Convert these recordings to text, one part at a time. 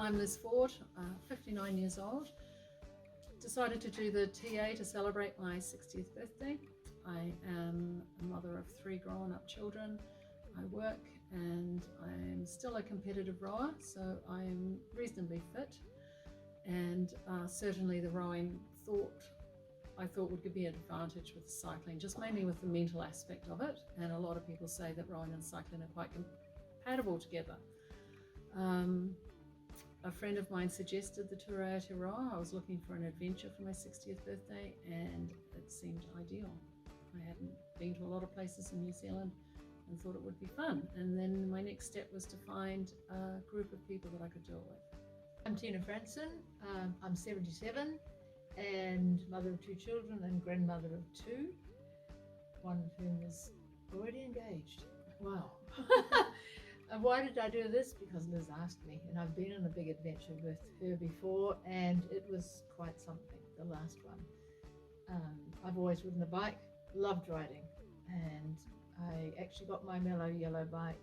I'm Liz Ford, 59 years old. Decided to do the TA to celebrate my 60th birthday. I am a mother of 3 grown-up children. I work and I'm still a competitive rower, so I'm reasonably fit. And certainly the rowing I thought would give me an advantage with the cycling, just mainly with the mental aspect of it. And a lot of people say that rowing and cycling are quite compatible together. A friend of mine suggested the Te Aotearoa. I was looking for an adventure for my 60th birthday and it seemed ideal. I hadn't been to a lot of places in New Zealand and thought it would be fun. And then my next step was to find a group of people that I could do it with. I'm Tina Frantzzen. I'm 77 and mother of 2 children and grandmother of 2, one of whom is already engaged. Wow. And why did I do this? Because Liz asked me, and I've been on a big adventure with her before and it was quite something, the last one. I've always ridden a bike, loved riding, and I actually got my Melo Yelo bike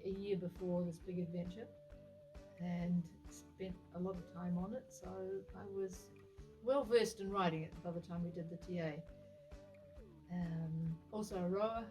a year before this big adventure and spent a lot of time on it, so I was well versed in riding it by the time we did the TA. Also a rower,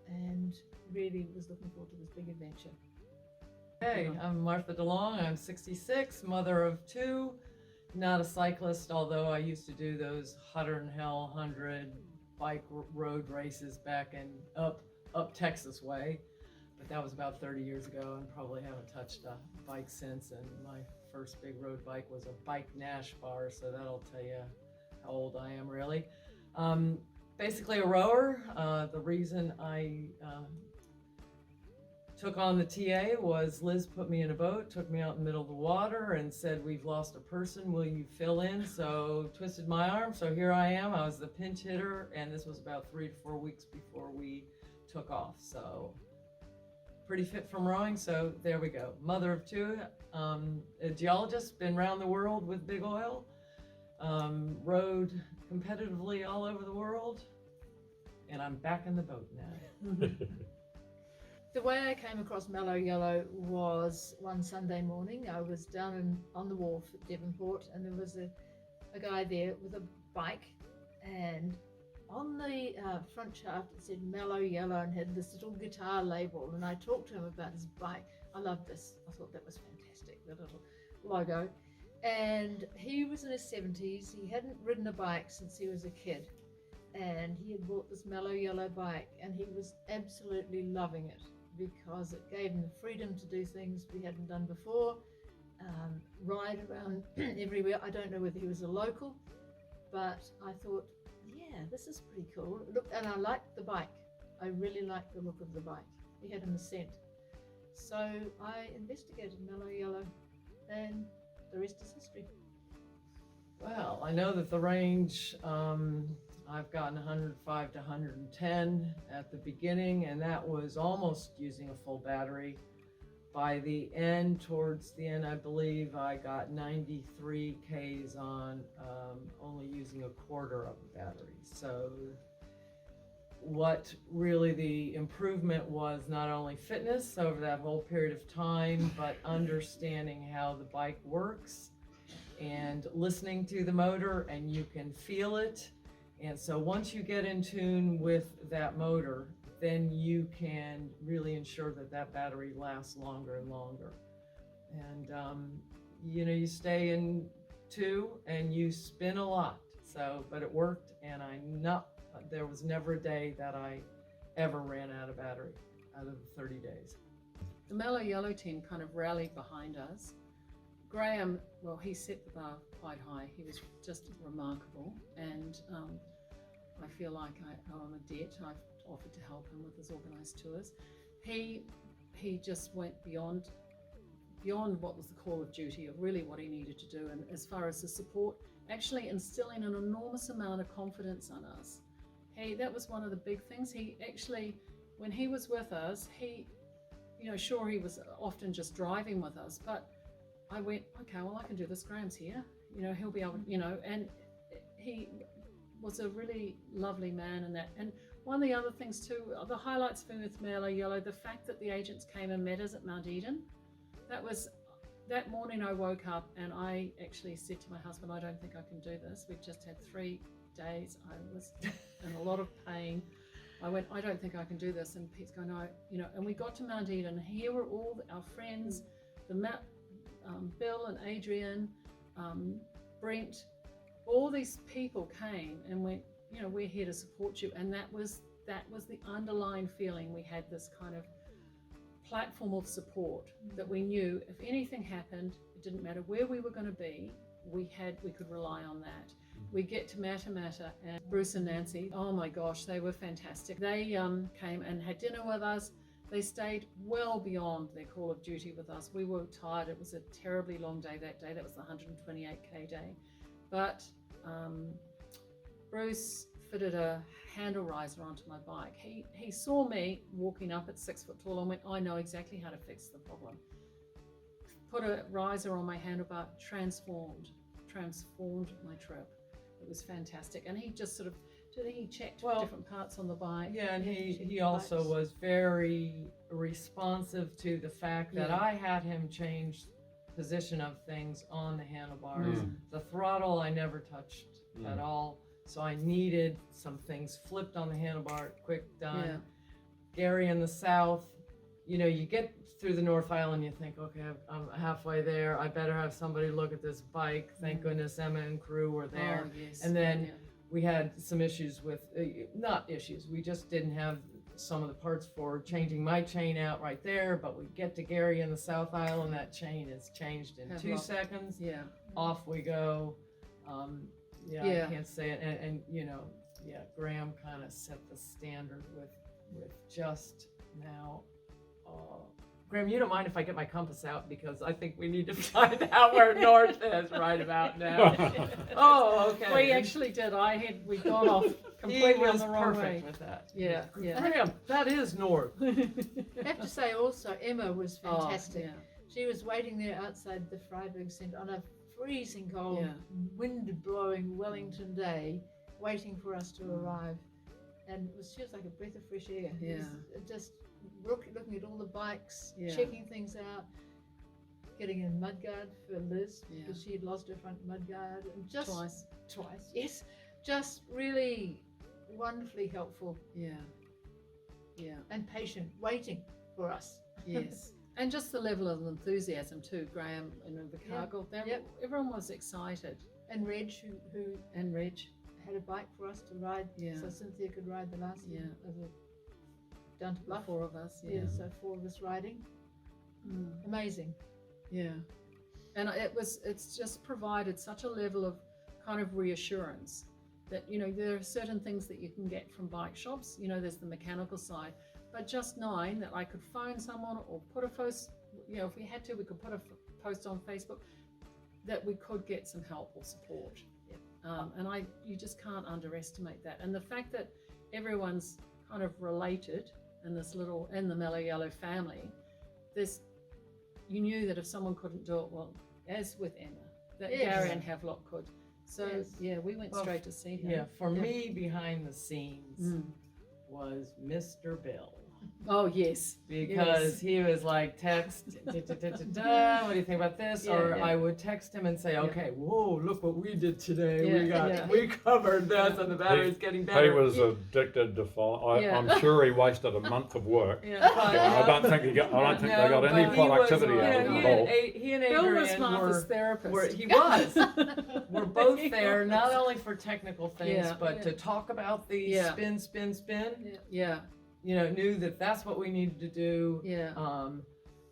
and really was looking forward to this big adventure. Hey, I'm Martha DeLong. I'm 66, mother of 2, not a cyclist, although I used to do those Hutter and Hell 100 bike road races back in up Texas way, but that was about 30 years ago and probably haven't touched a bike since. And my first big road bike was a Bike Nash bar, so that'll tell you how old I am really. Basically a rower. The reason I took on the TA was Liz put me in a boat, took me out in the middle of the water and said, "We've lost a person, will you fill in?" So twisted my arm, so here I am. I was the pinch hitter, and this was about 3 to 4 weeks before we took off. So pretty fit from rowing, so there we go. Mother of 2, a geologist, been around the world with big oil, rode competitively all over the world, and I'm back in the boat now. The way I came across Melo Yelo was one Sunday morning. I was down on the wharf at Devonport and there was a guy there with a bike, and on the front shaft it said Melo Yelo and had this little guitar label, and I talked to him about his bike. I loved this. I thought that was fantastic, the little logo. And he was in his 70s. He hadn't ridden a bike since he was a kid, and he had bought this Melo Yelo bike and he was absolutely loving it because it gave him the freedom to do things we hadn't done before, ride around everywhere. I don't know whether he was a local, but I thought, yeah, this is pretty cool. Look, and I liked the bike. I really liked the look of the bike. He had an Ascent. So I investigated Melo Yelo and the rest is history. Well, I know that the range, I've gotten 105 to 110 at the beginning, and that was almost using a full battery. By the end, towards the end, I believe I got 93 Ks on only using a quarter of the battery. So what really the improvement was not only fitness over that whole period of time, but understanding how the bike works and listening to the motor, and you can feel it. And so once you get in tune with that motor, then you can really ensure that that battery lasts longer and longer. And you know, you stay in 2 and you spin a lot. So, but it worked, and there was never a day that I ever ran out of battery out of the 30 days. The Melo Yelo team kind of rallied behind us. Graham, well, he set the bar quite high. He was just remarkable, and I feel like I owe him a debt. I've offered to help him with his organised tours. He just went beyond what was the call of duty of really what he needed to do, and as far as the support, actually instilling an enormous amount of confidence on us. That was one of the big things. He actually, when he was with us, sure, he was often just driving with us, but I went, okay, well, I can do this. Graham's here, he'll be able, and he was a really lovely man in that. And one of the other things too, the highlights for me with Melo Yelo, the fact that the agents came and met us at Mount Eden, that was that morning I woke up and I actually said to my husband, I don't think I can do this. We've just had 3 days. I was in a lot of pain. I went, I don't think I can do this. And Pete's going, no, you know, and we got to Mount Eden, and here were all our friends, Bill and Adrian, Brent, all these people came and went, you know, we're here to support you. And that was the underlying feeling. We had this kind of platform of support that we knew if anything happened, it didn't matter where we were going to be, we could rely on that. We get to Matamata, and Bruce and Nancy, oh my gosh, they were fantastic. They came and had dinner with us. They stayed well beyond their call of duty with us. We were tired. It was a terribly long day that day. That was the 128k day. But Bruce fitted a handle riser onto my bike. He saw me walking up at 6 foot tall and went, I know exactly how to fix the problem. Put a riser on my handlebar, transformed my trip. It was fantastic. And he just sort of, he checked different parts on the bike. Yeah, and he also was very responsive to the fact that I had him change position of things on the handlebars. The throttle I never touched at all. So I needed some things flipped on the handlebar, quick done. Yeah. Gary in the south, you know, you get through the North Island, you think, okay, I'm halfway there. I better have somebody look at this bike. Thank goodness Emma and crew were there. Oh, yes. And then we had some issues with, not issues, we just didn't have some of the parts for changing my chain out right there, but we get to Gary in the South Island, that chain is changed in 2 seconds. Yeah. Off we go. I can't say it, and you know, Graham kind of set the standard with just now. Graham, you don't mind if I get my compass out, because I think we need to find out where north is right about now. Oh, okay. We actually did. We got off completely on the wrong way. With that. Yeah. Graham, that is north. I have to say also, Emma was fantastic. Oh, yeah. She was waiting there outside the Freiburg Centre on a freezing cold, wind-blowing Wellington day, waiting for us to arrive. And she was like a breath of fresh air. Yeah. Just looking at all the bikes, Yeah. checking things out, getting a mudguard for Liz, because she had lost her front mudguard. And just twice, yes. Just really wonderfully helpful. Yeah. And patient, waiting for us. Yes. And just the level of enthusiasm too, Graham and Invercargill, everyone was excited. And Reg, who Reg had a bike for us to ride, so Cynthia could ride the last one down to Bluff. 4 of us, so 4 of us riding. Amazing. Yeah. And it's just provided such a level of kind of reassurance that, you know, there are certain things that you can get from bike shops. You know, there's the mechanical side, but just knowing that I could phone someone or put a post, you know, if we had to, we could put a post on Facebook, that we could get some help or support. And you just can't underestimate that. And the fact that everyone's kind of related in the Melo Yelo family, you knew that if someone couldn't do it, well, as with Emma, that Gary and Havelock could. So we went straight to see him. Yeah, for me, behind the scenes was Mr. Bill. Oh, yes. Because he was like, text, what do you think about this? I would text him and say, okay, whoa, look what we did today. We covered this, and the battery's getting better. He was addicted to I'm sure he wasted a month of work. I don't think they got any productivity out of him at all. He and Bill was Adrian Martha's therapist. he was. We're both there, not only for technical things, but to talk about the spin. You know, knew that that's what we needed to do.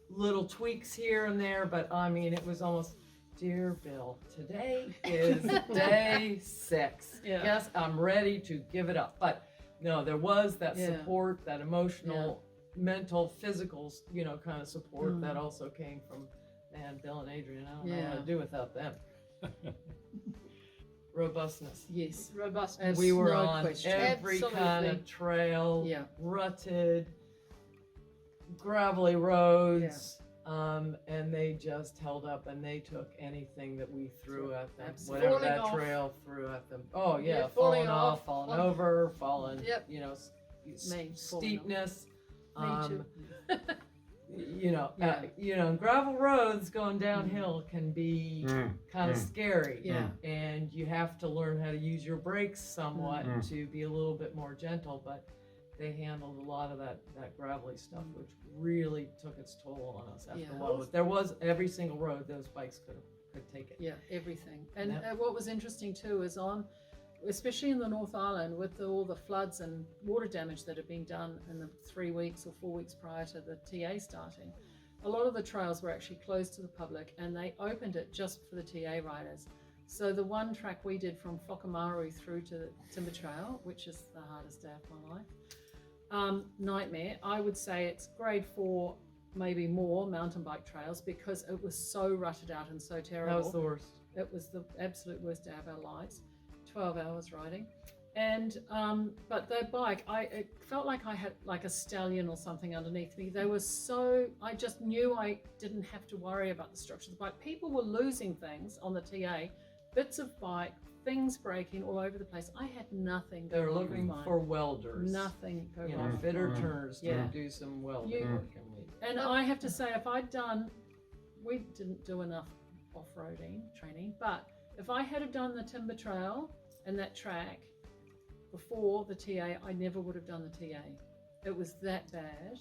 Little tweaks here and there, but I mean, it was almost, dear Bill, today is day 6. Yes, I'm ready to give it up. But no, there was that support, that emotional, mental, physical, you know, kind of support that also came from, Bill and Adrian. I don't know what to do without them. Robustness. Yes. Robustness. We were no on question. every kind of trail, rutted, gravelly roads, and they just held up, and they took anything that we threw at them, whatever that trail threw at them. Oh yeah, falling off, falling over, falling, you know, steepness. Me too. gravel roads going downhill can be kind of scary. Yeah. And you have to learn how to use your brakes somewhat to be a little bit more gentle, but they handled a lot of that gravelly stuff, which really took its toll on us after a while. But there was every single road those bikes could take it. Yeah, everything. And what was interesting too is especially in the North Island, with all the floods and water damage that had been done in the 3 weeks or 4 weeks prior to the TA starting, a lot of the trails were actually closed to the public, and they opened it just for the TA riders. So the one track we did from Whakamaru through to the Timber Trail, which is the hardest day of my life, nightmare. I would say it's grade 4, maybe more, mountain bike trails, because it was so rutted out and so terrible. That was the worst. It was the absolute worst day of our lives. 12 hours riding. And but the bike, it felt like I had like a stallion or something underneath me. They were so, I just knew I didn't have to worry about the structure of the bike. People were losing things on the TA, bits of bike, things breaking all over the place. I had nothing They were going looking on. for welders. Nothing go You wrong. know, fitter turners to Yeah. do some welding work. And I have to say, we didn't do enough off-roading training, but if I had have done the Timber Trail and that track before the TA, I never would have done the TA. It was that bad.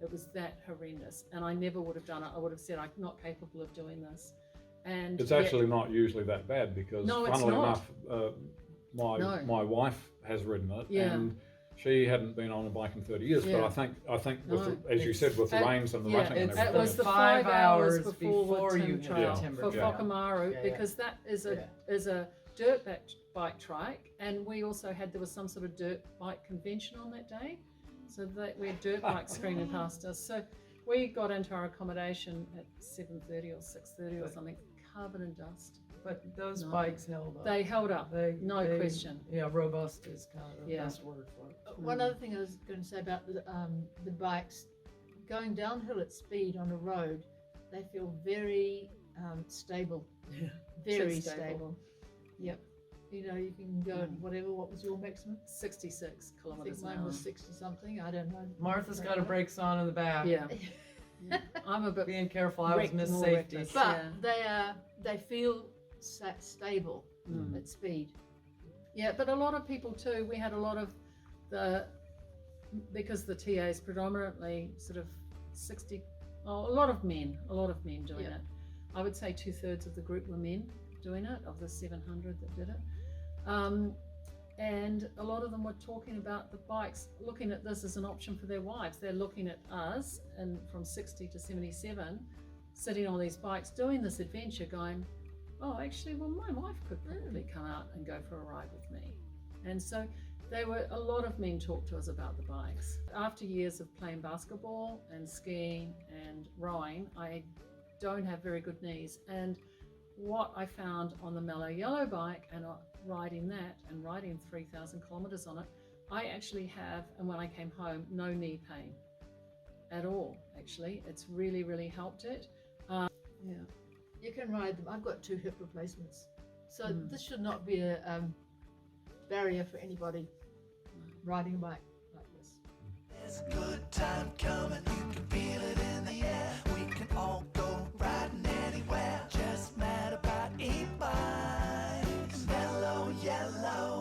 It was that horrendous. And I never would have done it. I would have said, I'm not capable of doing this. And It's actually not usually that bad, because No, it's funnily not. enough, my wife has ridden it, Yeah. and she hadn't been on a bike in 30 years. Yeah. But I think with No, as you said, with the rains and the rutting and it's- That everything. was the 5 5 hours hours before before the you Timber hit Trail the Timber for Trail. Whakamaru, Yeah, because that is a dirt bike track, and we also there was some sort of dirt bike convention on that day, so that we had dirt bikes screaming past us. So we got into our accommodation at 7:30 or 6:30 or something, covered in dust. But those No. bikes held up. They held up, no question. Yeah, robust is kind of the Yeah. best word for it. One other thing I was going to say about the bikes, going downhill at speed on a road, they feel very stable. Yeah. Very So stable. Yep. You know, you can go at whatever. What was your maximum? 66 I think kilometers an mine hour. was 60 something. I don't know. Martha's got her brakes on in the back. Yeah. I'm a bit Being careful, I was Wrecked, miss more safety. reckless. But Yeah. they feel stable Mm. at speed. Yeah, but a lot of people too, we had a lot of because the TA is predominantly sort of a lot of men doing Yeah. it. I would say 2/3 of the group were men doing it, of the 700 that did it. And a lot of them were talking about the bikes, looking at this as an option for their wives. They're looking at us, and from 60 to 77, sitting on these bikes, doing this adventure, going, oh, actually, well, my wife could probably come out and go for a ride with me. And so a lot of men talked to us about the bikes. After years of playing basketball and skiing and rowing, I don't have very good knees. And what I found on the Melo Yelo bike and riding that and riding 3,000 kilometers on it, I actually have, and when I came home, no knee pain at all, actually. It's really, really helped it. Yeah. You can ride them. I've got 2 hip replacements, so this should not be a barrier for anybody riding a bike like this. There's a good time coming, you can feel it in the air. We can all go riding anywhere. Just mad about e-bikes. Melo Yelo.